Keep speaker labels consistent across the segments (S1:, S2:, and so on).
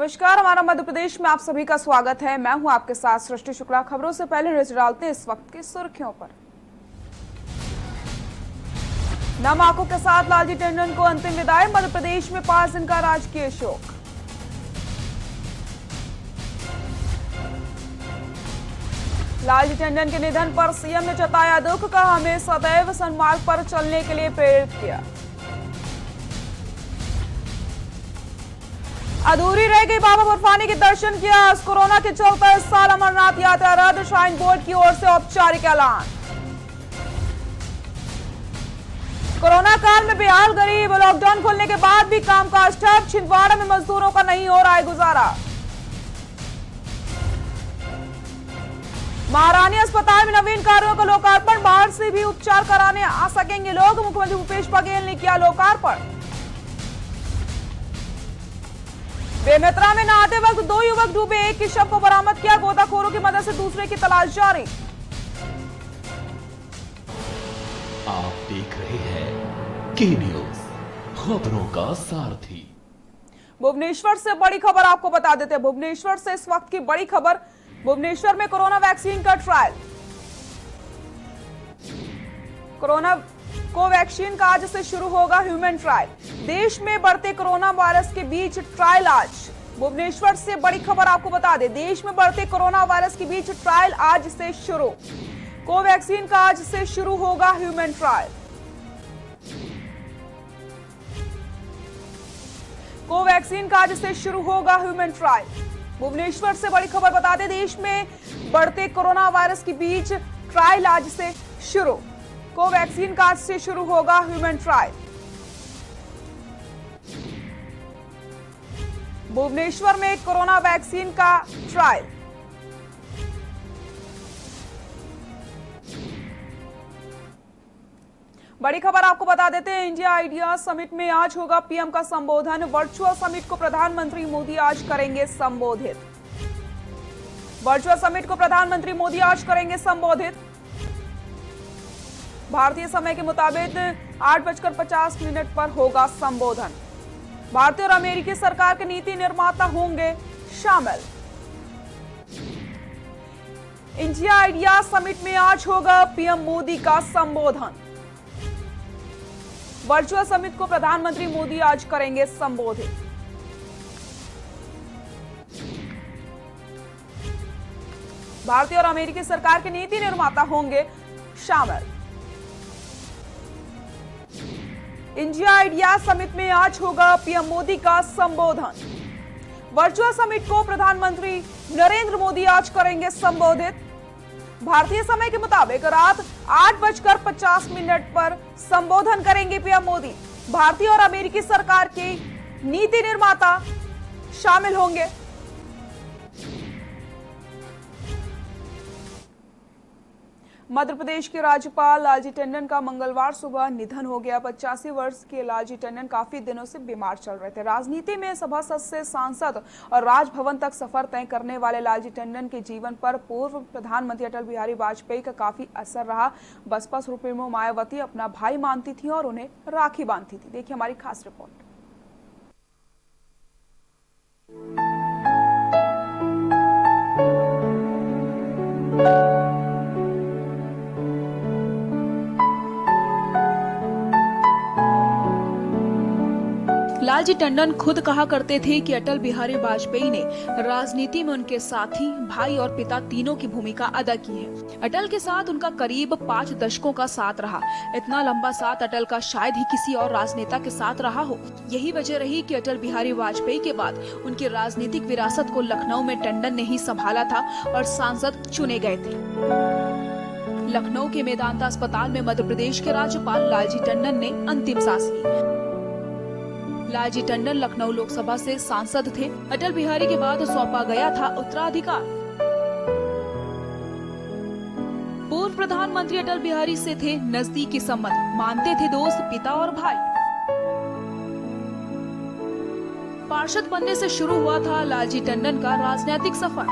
S1: नमस्कार, हमारा मध्य प्रदेश में आप सभी का स्वागत है। मैं हूं आपके साथ सृष्टि शुक्ला। खबरों से पहले नजर डालते हैं इस वक्त की सुर्खियों पर। नम आंखों के साथ लालजी टंडन को अंतिम विदाई। मध्य प्रदेश में 5 दिन का राजकीय शोक। लालजी टंडन के निधन पर सीएम ने जताया दुख, कहा हमें सदैव सन्मार्ग पर चलने के लिए प्रेरित किया। अधूरी रह गई बाबा बर्फानी के दर्शन किया। कोरोना के चलते इस साल अमरनाथ यात्रा रद्द। श्राइन बोर्ड की ओर से औपचारिक ऐलान। कोरोना काल में बेहाल गरीब, लॉकडाउन खुलने के बाद भी कामकाज ठप। छिंदवाड़ा में मजदूरों का नहीं हो रहा है गुजारा। महारानी अस्पताल में नवीन कार्यों का लोकार्पण। बाहर से भी उपचार कराने आ सकेंगे लोग। मुख्यमंत्री भूपेश बघेल ने किया लोकार्पण। बेमेतरा में नहाते वक्त 2 युवक डूबे, एक के शव को बरामद किया। गोताखोरों की मदद से दूसरे की तलाश जारी।
S2: आप देख रहे हैं के न्यूज, खबरों का सारथी।
S1: भुवनेश्वर से बड़ी खबर आपको बता देते हैं। भुवनेश्वर से इस वक्त की बड़ी खबर। भुवनेश्वर में कोरोना वैक्सीन का ट्रायल। कोरोना कोवैक्सीन का आज से शुरू होगा ह्यूमन ट्रायल। देश में बढ़ते कोरोना वायरस के बीच ट्रायल आज। भुवनेश्वर से बड़ी खबर आपको बता दें, देश में बढ़ते कोरोना वायरस के बीच ट्रायल आज से शुरू। कोवैक्सीन का आज से शुरू होगा ह्यूमन ट्रायल। कोवैक्सीन का आज से शुरू होगा ह्यूमन ट्रायल। भुवनेश्वर से बड़ी खबर बता दें, देश में बढ़ते कोरोना वायरस के बीच ट्रायल आज से शुरू। कोवैक्सीन का आज से शुरू होगा ह्यूमन ट्रायल। भुवनेश्वर में कोरोना वैक्सीन का ट्रायल। बड़ी खबर आपको बता देते हैं, इंडिया आइडिया समिट में आज होगा पीएम का संबोधन। वर्चुअल समिट को प्रधानमंत्री मोदी आज करेंगे संबोधित। वर्चुअल समिट को प्रधानमंत्री मोदी आज करेंगे संबोधित। भारतीय समय के मुताबिक 8:50 पर होगा संबोधन। भारतीय और अमेरिकी सरकार के नीति निर्माता होंगे शामिल। इंडिया आइडिया समिट में आज होगा पीएम मोदी का संबोधन। वर्चुअल समिट को प्रधानमंत्री मोदी आज करेंगे संबोधित। भारतीय और अमेरिकी सरकार के नीति निर्माता होंगे शामिल। इंडिया आइडिया समिट में आज होगा पीएम मोदी का संबोधन। वर्चुअल समिट को प्रधानमंत्री नरेंद्र मोदी आज करेंगे संबोधित। भारतीय समय के मुताबिक रात 8:50 पर संबोधन करेंगे पीएम मोदी। भारतीय और अमेरिकी सरकार के नीति निर्माता शामिल होंगे। मध्य प्रदेश के राज्यपाल लालजी टंडन का मंगलवार सुबह निधन हो गया। 85 वर्ष के लालजी टंडन काफी दिनों से बीमार चल रहे थे। राजनीति में सभासद से सांसद और राजभवन तक सफर तय करने वाले लालजी टंडन के जीवन पर पूर्व प्रधानमंत्री अटल बिहारी वाजपेयी का काफी असर रहा। बसपा सुप्रीमो मायावती अपना भाई मानती थी और उन्हें राखी बांधती थी। देखिए हमारी खास रिपोर्ट। लालजी टंडन खुद कहा करते थे कि अटल बिहारी वाजपेयी ने राजनीति में उनके साथी, भाई और पिता तीनों की भूमिका अदा की है। अटल के साथ उनका करीब 5 दशकों का साथ रहा। इतना लंबा साथ अटल का शायद ही किसी और राजनेता के साथ रहा हो। यही वजह रही कि अटल बिहारी वाजपेयी के बाद उनकी राजनीतिक विरासत को लखनऊ में टंडन ने ही संभाला था और सांसद चुने गए थे। लखनऊ के मेदांता अस्पताल में मध्य प्रदेश के राज्यपाल लालजी टंडन ने अंतिम सांस ली। लालजी टंडन लखनऊ लोकसभा से सांसद थे। अटल बिहारी के बाद सौंपा गया था उत्तराधिकार। पूर्व प्रधानमंत्री अटल बिहारी से थे नजदीकी संबंध, मानते थे दोस्त, पिता और भाई। पार्षद बनने से शुरू हुआ था लालजी टंडन का राजनीतिक सफर।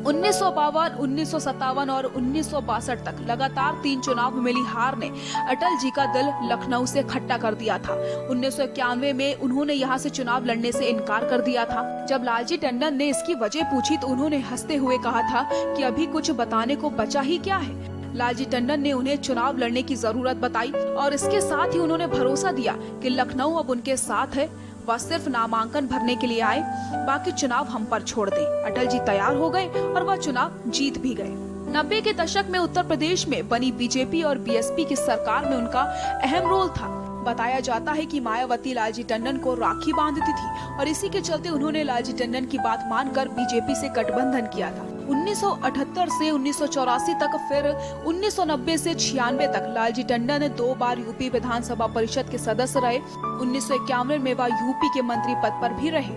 S1: 1952, 1957 और 1962 तक लगातार 3 चुनाव में मिली हार ने अटल जी का दिल लखनऊ से खट्टा कर दिया था। 1991 में उन्होंने यहां से चुनाव लड़ने से इनकार कर दिया था। जब लालजी टंडन ने इसकी वजह पूछी तो उन्होंने हंसते हुए कहा था कि अभी कुछ बताने को बचा ही क्या है। लालजी टंडन ने उन्हें चुनाव लड़ने की जरूरत बताई और इसके साथ ही उन्होंने भरोसा दिया कि लखनऊ अब उनके साथ है। वह सिर्फ नामांकन भरने के लिए आए, बाकी चुनाव हम पर छोड़ दें। अटल जी तैयार हो गए और वह चुनाव जीत भी गए। 90 के दशक में उत्तर प्रदेश में बनी बीजेपी और बीएसपी की सरकार में उनका अहम रोल था। बताया जाता है कि मायावती लालजी टंडन को राखी बांधती थी और इसी के चलते उन्होंने लालजी टंडन की बात मानकर बीजेपी से गठबंधन किया था। 1978 से 1984 तक, फिर 1990 से 96 तक लालजी टंडन 2 बार यूपी विधानसभा परिषद के सदस्य रहे। 1991 में वह यूपी के मंत्री पद पर भी रहे।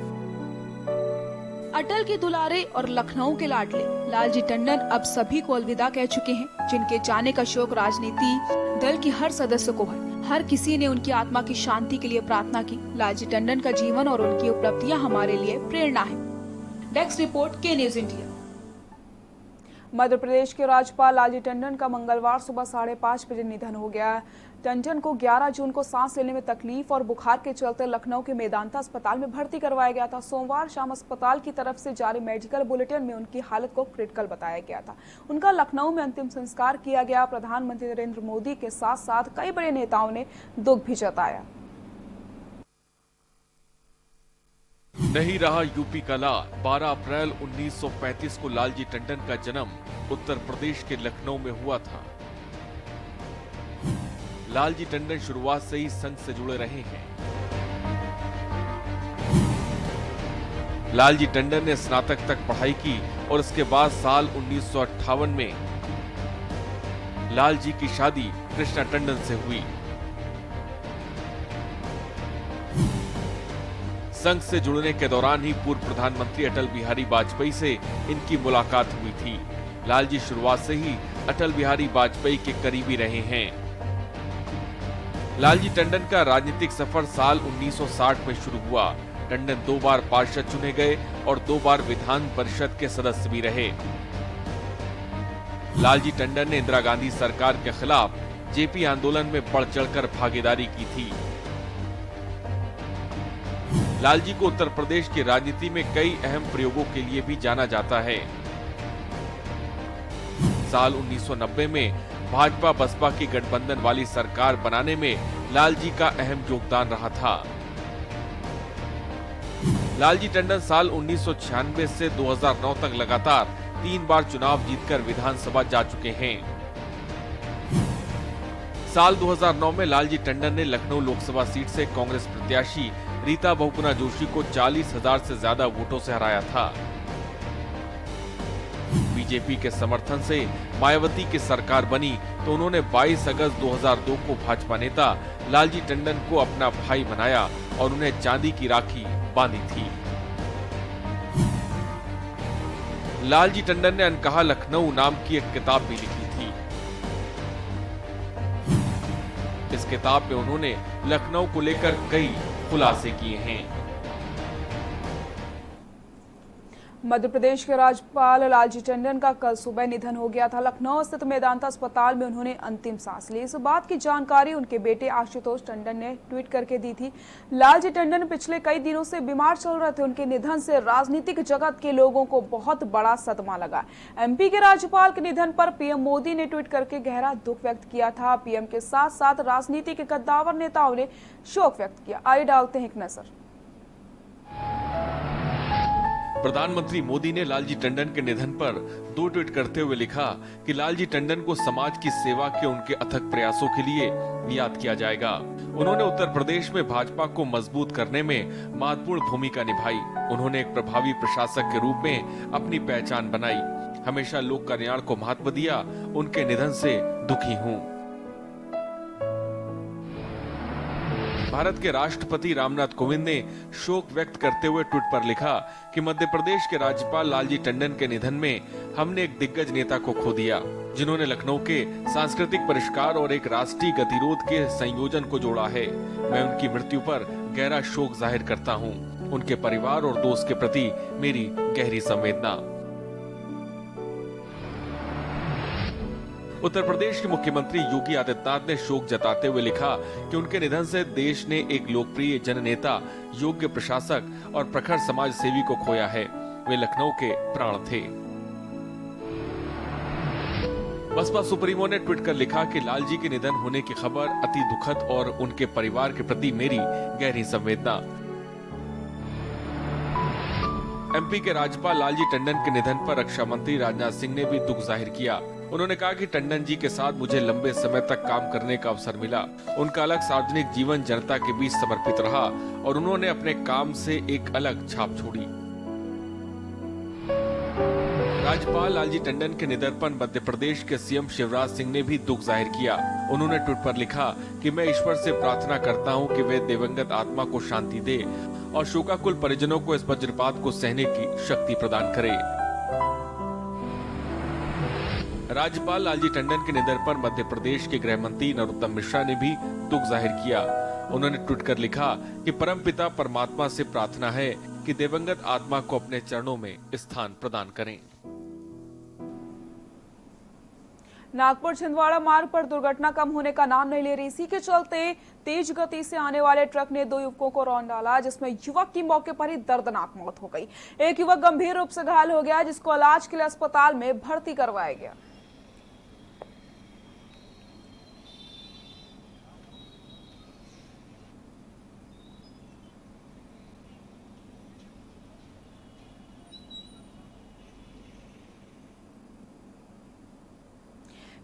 S1: अटल के दुलारे और लखनऊ के लाडले लालजी टंडन अब सभी को अलविदा कह चुके हैं। जिनके जाने का शोक राजनीति दल की हर सदस्य को है। हर किसी ने उनकी आत्मा की शांति के लिए प्रार्थना की। लालजी टंडन का जीवन और उनकी उपलब्धियां हमारे लिए प्रेरणा है। डेस्क रिपोर्ट, के न्यूज इंडिया। मध्य प्रदेश के राज्यपाल लालजी टंडन का मंगलवार सुबह 5:30 बजे निधन हो गया। टंडन को 11 जून को सांस लेने में तकलीफ और बुखार के चलते लखनऊ के मेदांता अस्पताल में भर्ती करवाया गया था। सोमवार शाम अस्पताल की तरफ से जारी मेडिकल बुलेटिन में उनकी हालत को क्रिटिकल बताया गया था। उनका लखनऊ में अंतिम संस्कार किया गया। प्रधानमंत्री नरेंद्र मोदी के साथ साथ कई बड़े नेताओं ने दुख भी जताया।
S3: नहीं रहा यूपी का लाल। 12 अप्रैल 1935 को लालजी टंडन का जन्म उत्तर प्रदेश के लखनऊ में हुआ था। लालजी टंडन शुरुआत से ही संघ से जुड़े रहे हैं। लालजी टंडन ने स्नातक तक पढ़ाई की और उसके बाद साल 1958 में लालजी की शादी कृष्णा टंडन से हुई। संघ से जुड़ने के दौरान ही पूर्व प्रधानमंत्री अटल बिहारी वाजपेयी से इनकी मुलाकात हुई थी। लालजी शुरुआत से ही अटल बिहारी वाजपेयी के करीबी रहे हैं। लालजी टंडन का राजनीतिक सफर साल 1960 में शुरू हुआ। टंडन 2 बार पार्षद चुने गए और 2 बार विधान परिषद के सदस्य भी रहे। लालजी टंडन ने इंदिरा गांधी सरकार के खिलाफ जेपी आंदोलन में बढ़ चढ़कर भागीदारी की थी। लालजी को उत्तर प्रदेश की राजनीति में कई अहम प्रयोगों के लिए भी जाना जाता है। साल 1990 में भाजपा बसपा की गठबंधन वाली सरकार बनाने में लालजी का अहम योगदान रहा था। लालजी टंडन साल 1996 से 2009 तक लगातार 3 बार चुनाव जीतकर विधानसभा जा चुके हैं। साल 2009 में लालजी टंडन ने लखनऊ लोकसभा सीट से कांग्रेस प्रत्याशी रीता बहुगुणा जोशी को 40,000 से ज्यादा वोटों से हराया था। बीजेपी के समर्थन से मायावती की सरकार बनी तो उन्होंने 22 अगस्त 2002 को भाजपा नेता लालजी टंडन को अपना भाई बनाया और उन्हें चांदी की राखी बांधी थी। लालजी टंडन ने अनकहा लखनऊ नाम की एक किताब भी लिखी थी। इस किताब में उन्होंने लखनऊ को लेकर कई खुलासे किए हैं।
S1: मध्य प्रदेश के राज्यपाल लालजी टंडन का कल सुबह निधन हो गया था। लखनऊ स्थित मेदांता अस्पताल में उन्होंने अंतिम सांस ली। इस बात की जानकारी उनके बेटे आशुतोष टंडन ने ट्वीट करके दी थी। लालजी टंडन पिछले कई दिनों से बीमार चल रहे थे। उनके निधन से राजनीतिक जगत के लोगों को बहुत बड़ा सदमा लगा। एमपी के राज्यपाल के निधन पर पीएम मोदी ने ट्वीट करके गहरा दुख व्यक्त किया था। पीएम के साथ साथ राजनीति के कद्दावर नेताओं ने शोक व्यक्त किया। आइए डालते हैं एक नजर।
S3: प्रधानमंत्री मोदी ने लालजी टंडन के निधन पर 2 ट्वीट करते हुए लिखा कि लालजी टंडन को समाज की सेवा के उनके अथक प्रयासों के लिए याद किया जाएगा। उन्होंने उत्तर प्रदेश में भाजपा को मजबूत करने में महत्वपूर्ण भूमिका निभाई। उन्होंने एक प्रभावी प्रशासक के रूप में अपनी पहचान बनाई। हमेशा लोक कल्याण को महत्व दिया। उनके निधन से दुखी हूँ। भारत के राष्ट्रपति रामनाथ कोविंद ने शोक व्यक्त करते हुए ट्वीट पर लिखा कि मध्य प्रदेश के राज्यपाल लालजी टंडन के निधन में हमने एक दिग्गज नेता को खो दिया, जिन्होंने लखनऊ के सांस्कृतिक परिष्कार और एक राष्ट्रीय गतिरोध के संयोजन को जोड़ा है। मैं उनकी मृत्यु पर गहरा शोक जाहिर करता हूँ। उनके परिवार और दोस्त के प्रति मेरी गहरी संवेदना। उत्तर प्रदेश के मुख्यमंत्री योगी आदित्यनाथ ने शोक जताते हुए लिखा कि उनके निधन से देश ने एक लोकप्रिय जननेता, योग्य प्रशासक और प्रखर समाज सेवी को खोया है। वे लखनऊ के प्राण थे। बसपा सुप्रीमो ने ट्वीट कर लिखा कि लालजी के निधन होने की खबर अति दुखद और उनके परिवार के प्रति मेरी गहरी संवेदना। एमपी के राज्यपाल लालजी टंडन के निधन पर रक्षा मंत्री राजनाथ सिंह ने भी दुख जाहिर किया। उन्होंने कहा कि टंडन जी के साथ मुझे लंबे समय तक काम करने का अवसर मिला। उनका अलग सार्वजनिक जीवन जनता के बीच समर्पित रहा और उन्होंने अपने काम से एक अलग छाप छोड़ी। राज्यपाल लालजी टंडन के निधन पर मध्य प्रदेश के सीएम शिवराज सिंह ने भी दुख जाहिर किया। उन्होंने ट्वीट पर लिखा कि मैं ईश्वर से प्रार्थना करता हूं कि वे दिवंगत आत्मा को शांति दे और शोकाकुल परिजनों को इस वज्रपात को सहने की शक्ति प्रदान करे। राज्यपाल लालजी टंडन के निधन पर मध्य प्रदेश के गृह मंत्री नरोत्तम मिश्रा ने भी दुख जाहिर किया। उन्होंने ट्वीट कर लिखा कि परमपिता परमात्मा से प्रार्थना है कि दिवंगत आत्मा को अपने चरणों में स्थान प्रदान करें।
S1: नागपुर छिंदवाड़ा मार्ग पर दुर्घटना कम होने का नाम नहीं ले रही। इसी के चलते तेज गति से आने वाले ट्रक ने 2 युवकों को रौंद डाला, जिसमें युवक की मौके पर ही दर्दनाक मौत हो गई। एक युवक गंभीर रूप से घायल हो गया, जिसको इलाज के लिए अस्पताल में भर्ती करवाया गया।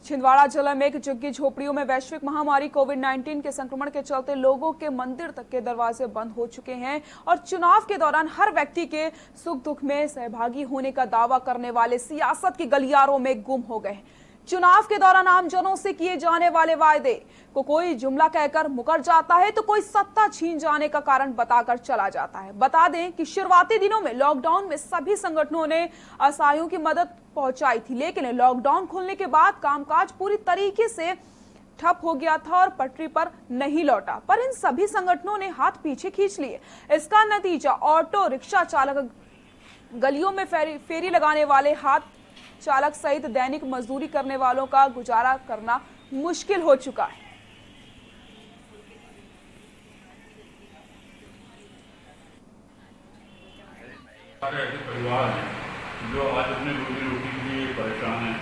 S1: छिंदवाड़ा जिले में एक झुग्गी झोपड़ियों में वैश्विक महामारी कोविड-19 के संक्रमण के चलते लोगों के मंदिर तक के दरवाजे बंद हो चुके हैं और चुनाव के दौरान हर व्यक्ति के सुख दुख में सहभागी होने का दावा करने वाले सियासत के गलियारों में गुम हो गए। चुनाव के दौरान आमजनों से किए जाने वाले वायदे को कोई जुमला कहकर मुकर जाता है तो कोई सत्ता छीन जाने का कारण बताकर चला जाता है। बता दें कि शुरुआती दिनों में लॉकडाउन में सभी संगठनों ने असहायों की मदद पहुंचाई थी, लेकिन लॉकडाउन खुलने के बाद कामकाज पूरी तरीके से ठप हो गया था और पटरी पर नहीं लौटा। पर इन सभी संगठनों ने हाथ पीछे खींच लिए। इसका नतीजा ऑटो रिक्शा चालक, गलियों में फेरी लगाने वाले, हाथ चालक सहित दैनिक मजदूरी करने वालों का गुजारा करना मुश्किल हो चुका है।
S4: ऐसे परिवार हैं जो आज अपने रोजी रोटी के लिए परेशान हैं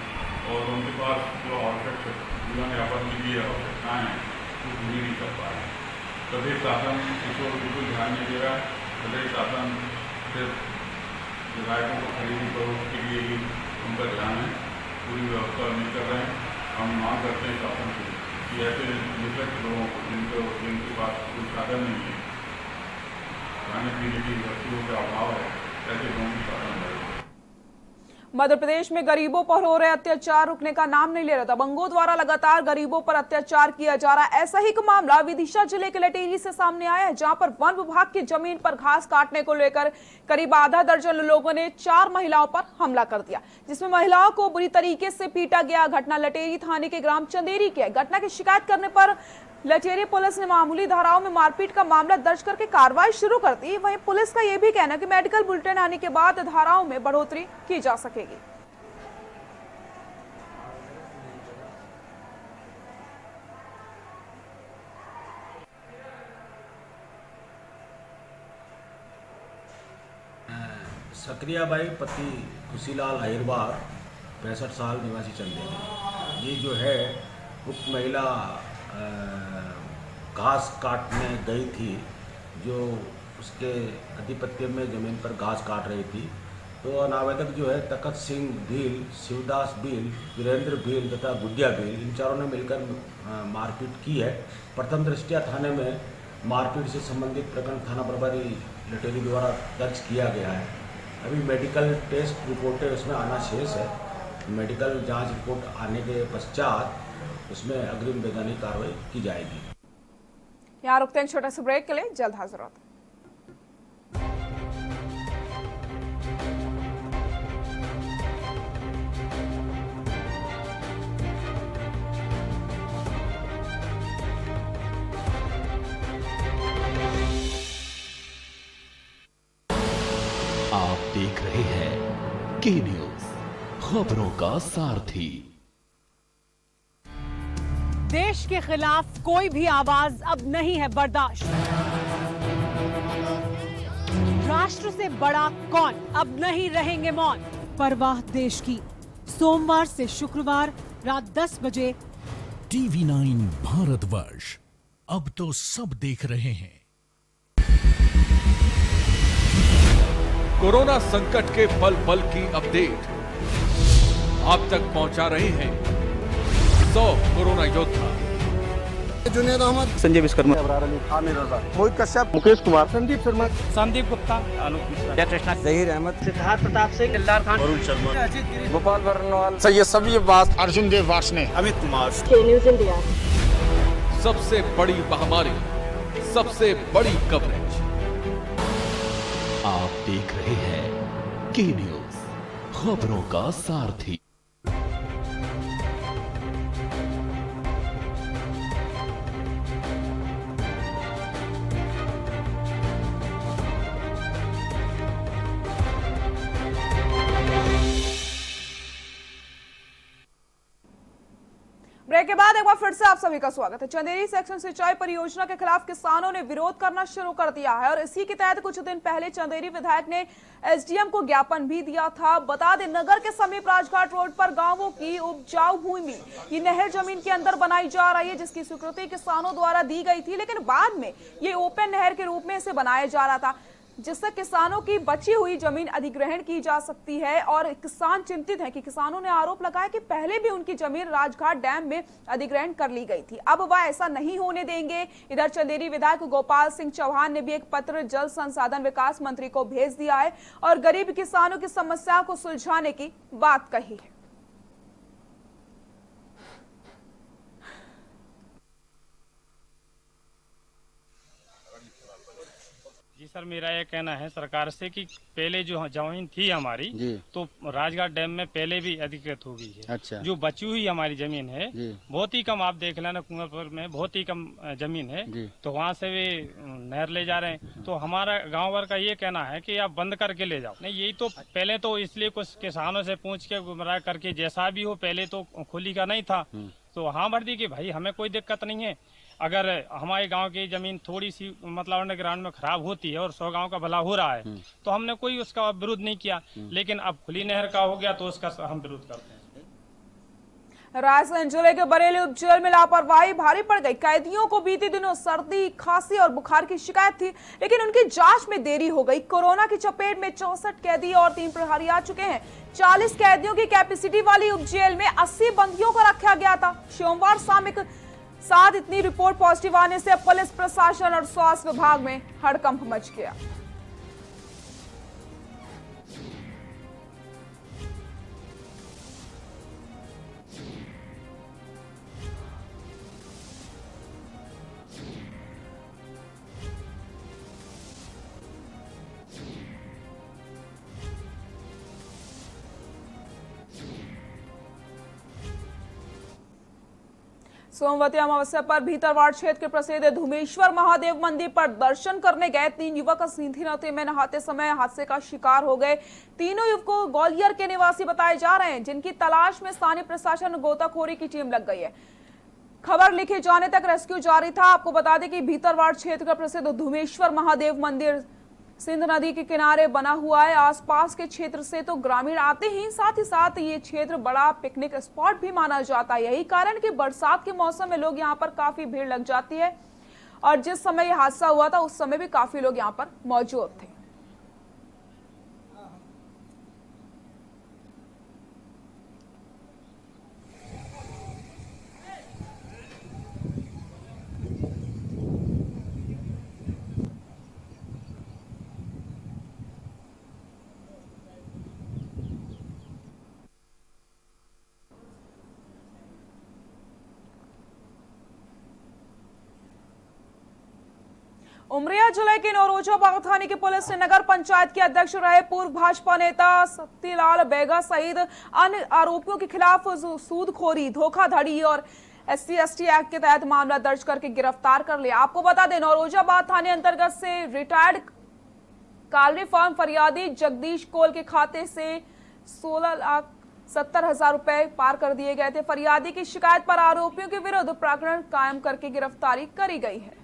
S4: और उनके पास जो आवश्यक जीवन यापन के लिए आवश्यकताएं हैं वो पूरी नहीं कर पा रहे। प्रदेश शासन इसको बिल्कुल ध्यान नहीं दे रहा है। प्रदेश शासन सिर्फ विधायकों को खरीदी फरोख्त के लिए ही उनका ध्यान है, पूरी व्यवस्था नहीं कर रहे हैं। हम मांग करते हैं शासन से कि ऐसे निकट लोगों को जिनके पास कोई साधन नहीं है, खाने पीने की वस्तुओं का अभाव है, ऐसे लोगों की साधन है।
S1: मध्य प्रदेश में गरीबों पर हो रहे अत्याचार रुकने का नाम नहीं ले रहा। दबंगों द्वारा लगातार गरीबों पर अत्याचार किया जा रहा है। ऐसा ही एक मामला विदिशा जिले के लटेरी से सामने आया है, जहां पर वन विभाग की जमीन पर घास काटने को लेकर करीब आधा दर्जन लोगों ने 4 महिलाओं पर हमला कर दिया, जिसमें महिलाओं को बुरी तरीके से पीटा गया। घटना लटेरी थाने के ग्राम चंदेरी की है। घटना की शिकायत करने पर लटेरी पुलिस ने मामूली धाराओं में मारपीट का मामला दर्ज करके कार्रवाई शुरू कर दी। वहीं पुलिस का यह भी कहना कि मेडिकल बुलेटिन आने के बाद धाराओं में बढ़ोतरी की जा सकेगी।
S5: सक्रियाबाई पति खुशीलाल अहिरवार 65 साल निवासी चंदेरी, ये जो है उक्त महिला घास काटने गई थी, जो उसके आधिपत्य में ज़मीन पर घास काट रही थी। तो अनावेदक जो है तखत सिंह भील, शिवदास भील, वीरेंद्र भील तथा गुडिया भील, इन चारों ने मिलकर मारपीट की है। प्रथम दृष्टया थाने में मारपीट से संबंधित प्रकरण थाना प्रभारी लटेरी द्वारा दर्ज किया गया है। अभी मेडिकल टेस्ट रिपोर्टें उसमें आना शेष है। मेडिकल जांच रिपोर्ट आने के पश्चात उसमें अग्रिम वैधानिक कार्रवाई की जाएगी।
S1: यहाँ रुकते हैं छोटे से ब्रेक के लिए, जल्द हाजिर होते हैं।
S2: आप देख रहे हैं के न्यूज, खबरों का सारथी।
S6: देश के खिलाफ कोई भी आवाज अब नहीं है बर्दाश्त। राष्ट्र से बड़ा कौन, अब नहीं रहेंगे मौन। परवाह देश की, सोमवार से शुक्रवार रात 10 बजे
S7: TV9 भारतवर्ष, अब तो सब देख रहे हैं।
S3: कोरोना संकट के पल पल की अपडेट आप तक पहुंचा रहे हैं 100 कोरोना योद्धा।
S8: जुनेद अहमद,
S9: संजय विश्वकर्मा,
S8: अबरार अली, आमिर रजा, मोहित कश्यप, मुकेश कुमार, संदीप शर्मा,
S9: संदीप गुप्ता, आलोक मिश्रा, कृष्णा, जहीर अहमद, सिद्धार्थ प्रताप सिंह, इल्लार खान,
S8: वरुण शर्मा,
S9: गोपाल बर्नवाल,
S8: सैयद सभी अब्बास, अर्जुन देव वासने, अमित कुमार,
S6: न्यूज़ इंडिया।
S3: सबसे बड़ी महामारी, सबसे बड़ी कवरेज।
S2: आप देख रहे हैं के न्यूज, खबरों का सारथी।
S1: ब्रेक के बाद एक बार फिर से आप सभी का स्वागत है। चंदेरी सेक्शन सिंचाई परियोजना के खिलाफ किसानों ने विरोध करना शुरू कर दिया है और इसी के तहत कुछ दिन पहले चंदेरी विधायक ने एसडीएम को ज्ञापन भी दिया था। बता दें, नगर के समीप राजघाट रोड पर गांवों की उपजाऊ भूमि ये नहर जमीन के अंदर बनाई जा रही है, जिसकी स्वीकृति किसानों द्वारा दी गई थी, लेकिन बाद में ये ओपन नहर के रूप में इसे बनाया जा रहा था, जिससे किसानों की बची हुई जमीन अधिग्रहण की जा सकती है। और किसान चिंतित हैं कि किसानों ने आरोप लगाया कि पहले भी उनकी जमीन राजघाट डैम में अधिग्रहण कर ली गई थी, अब वह ऐसा नहीं होने देंगे। इधर चंदेरी विधायक गोपाल सिंह चौहान ने भी एक पत्र जल संसाधन विकास मंत्री को भेज दिया है और गरीब किसानों की समस्या को सुलझाने की बात कही है।
S10: जी सर, मेरा ये कहना है सरकार से कि पहले जो जमीन थी हमारी तो राजघाट डैम में पहले भी अधिकृत हो गई है।
S9: अच्छा।
S10: जो बची हुई हमारी जमीन है बहुत ही कम, आप देख लेना कुआंपुर में बहुत ही कम जमीन है, तो वहाँ से वे नहर ले जा रहे हैं। तो हमारा गांव भर का ये कहना है कि आप बंद करके ले जाओ। नहीं, यही तो पहले तो इसलिए कुछ किसानों से पूछ के गुमराह करके, जैसा भी हो, पहले तो खुली का नहीं था, तो हाँ भर दी कि भाई हमें कोई दिक्कत नहीं है। अगर हमारे गांव की जमीन थोड़ी सी मतलब अंडरग्राउंड में खराब होती है और 100 गांव का भला हो रहा है तो हमने कोई उसका विरोध नहीं किया, लेकिन अब खुली नहर का हो गया तो उसका हम विरोध करते हैं।
S1: रायसेन जिले के बरेली उप जेल में लापरवाही भारी पड़ गई। कैदियों को बीते दिनों सर्दी, खांसी और बुखार की शिकायत थी, लेकिन उनकी जांच में देरी हो गई। कोरोना की चपेट में 64 कैदी और 3 प्रहरी आ चुके हैं। 40 कैदियों की कैपेसिटी वाली उप जेल में 80 बंदियों को रखा गया था। सोमवार शाम के साथ इतनी रिपोर्ट पॉजिटिव आने से पुलिस प्रशासन और स्वास्थ्य विभाग में हड़कंप मच गया। सोमवती अमावस्या पर भीतरवाड़ क्षेत्र के प्रसिद्ध धुमेश्वर महादेव मंदिर पर दर्शन करने गए 3 युवक सीधी नदी में नहाते समय हादसे का शिकार हो गए। तीनों युवकों ग्वालियर के निवासी बताए जा रहे हैं, जिनकी तलाश में स्थानीय प्रशासन और गोताखोरी की टीम लग गई है। खबर लिखे जाने तक रेस्क्यू जारी था। आपको बता दें कि भीतरवाड़ क्षेत्र का प्रसिद्ध धुमेश्वर महादेव मंदिर सिंध नदी के किनारे बना हुआ है। आसपास के क्षेत्र से तो ग्रामीण आते ही साथ ये क्षेत्र बड़ा पिकनिक स्पॉट भी माना जाता है। यही कारण कि बरसात के मौसम में लोग यहाँ पर काफी भीड़ लग जाती है और जिस समय ये हादसा हुआ था उस समय भी काफी लोग यहाँ पर मौजूद थे। उमरिया जिले के नौरोजाबाद थाने की पुलिस ने नगर पंचायत के अध्यक्ष रहे पूर्व भाजपा नेता सत्तीलाल बेगा सहित अन्य आरोपियों के खिलाफ सूदखोरी, धोखाधड़ी और SC/ST एक्ट के तहत मामला दर्ज करके गिरफ्तार कर लिया। आपको बता दें, नौरोजाबाद थाने अंतर्गत से रिटायर्ड कालरी फार्म फरियादी जगदीश कोल के खाते से 16 लाख 70,000 रुपए पार कर दिए गए थे। फरियादी की शिकायत पर आरोपियों के विरुद्ध प्रकरण कायम करके गिरफ्तारी करी गई है।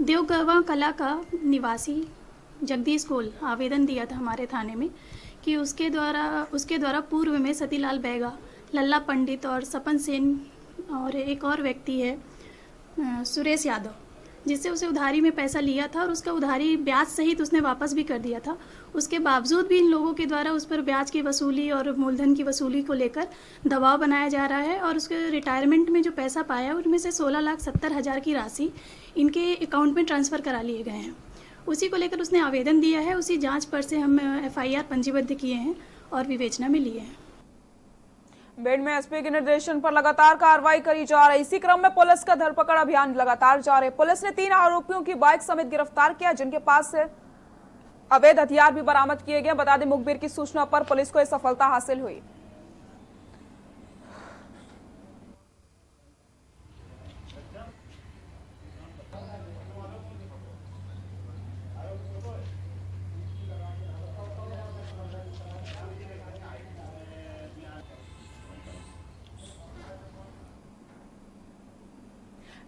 S11: देवगवा कला का निवासी जगदीश गोल आवेदन दिया था हमारे थाने में कि उसके द्वारा पूर्व में सतीलाल बैगा, लल्ला पंडित और सपन सेन और एक और व्यक्ति है सुरेश यादव, जिससे उसे उधारी में पैसा लिया था और उसका उधारी ब्याज सहित उसने वापस भी कर दिया था। उसके बावजूद भी इन लोगों के द्वारा उस पर ब्याज की वसूली और मूलधन की वसूली को लेकर दबाव बनाया जा रहा है और उसके रिटायरमेंट में जो पैसा पाया उनमें से 16,70,000 की राशि इनके अकाउंट में ट्रांसफ़र करा लिए गए हैं। उसी को लेकर उसने आवेदन दिया है। उसी जांच पर से हम FIR पंजीबद्ध किए हैं और विवेचना में लिए हैं।
S1: बेड में एसपी के निर्देशन पर लगातार कार्रवाई करी जा रही। इसी क्रम में पुलिस का धरपकड़ अभियान लगातार जारी है। पुलिस ने 3 आरोपियों की बाइक समेत गिरफ्तार किया, जिनके पास से अवैध हथियार भी बरामद किए गए। बता दें, मुखबिर की सूचना पर पुलिस को यह सफलता हासिल हुई।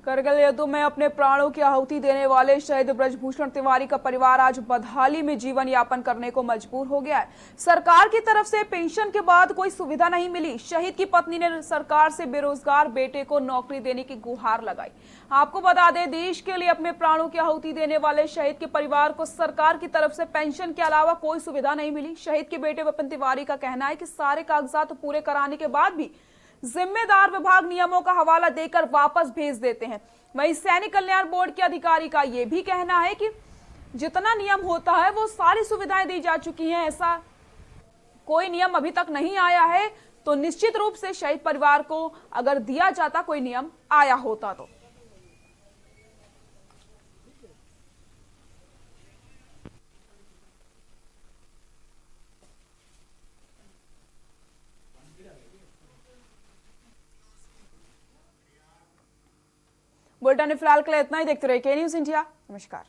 S1: करगिल युद्ध में अपने प्राणों की आहुति देने वाले शहीद ब्रजभूषण तिवारी का परिवार आज बदहाली में जीवन यापन करने को मजबूर हो गया है। सरकार की तरफ से पेंशन के बाद कोई सुविधा नहीं मिली। शहीद की पत्नी ने सरकार से बेरोजगार बेटे को नौकरी देने की गुहार लगाई। आपको बता दें, देश के लिए अपने प्राणों की आहुति देने वाले शहीद के परिवार को सरकार की तरफ से पेंशन के अलावा कोई सुविधा नहीं मिली। शहीद के बेटे विपिन तिवारी का कहना है कि सारे कागजात पूरे कराने के बाद भी जिम्मेदार विभाग नियमों का हवाला देकर वापस भेज देते हैं। वहीं सैनिक कल्याण बोर्ड के अधिकारी का यह भी कहना है कि जितना नियम होता है वो सारी सुविधाएं दी जा चुकी हैं। ऐसा कोई नियम अभी तक नहीं आया है, तो निश्चित रूप से शहीद परिवार को अगर दिया जाता, कोई नियम आया होता तो। बुलेटिन फिलहाल के लिए इतना ही। देखते रहिए के न्यूज़ इंडिया। नमस्कार।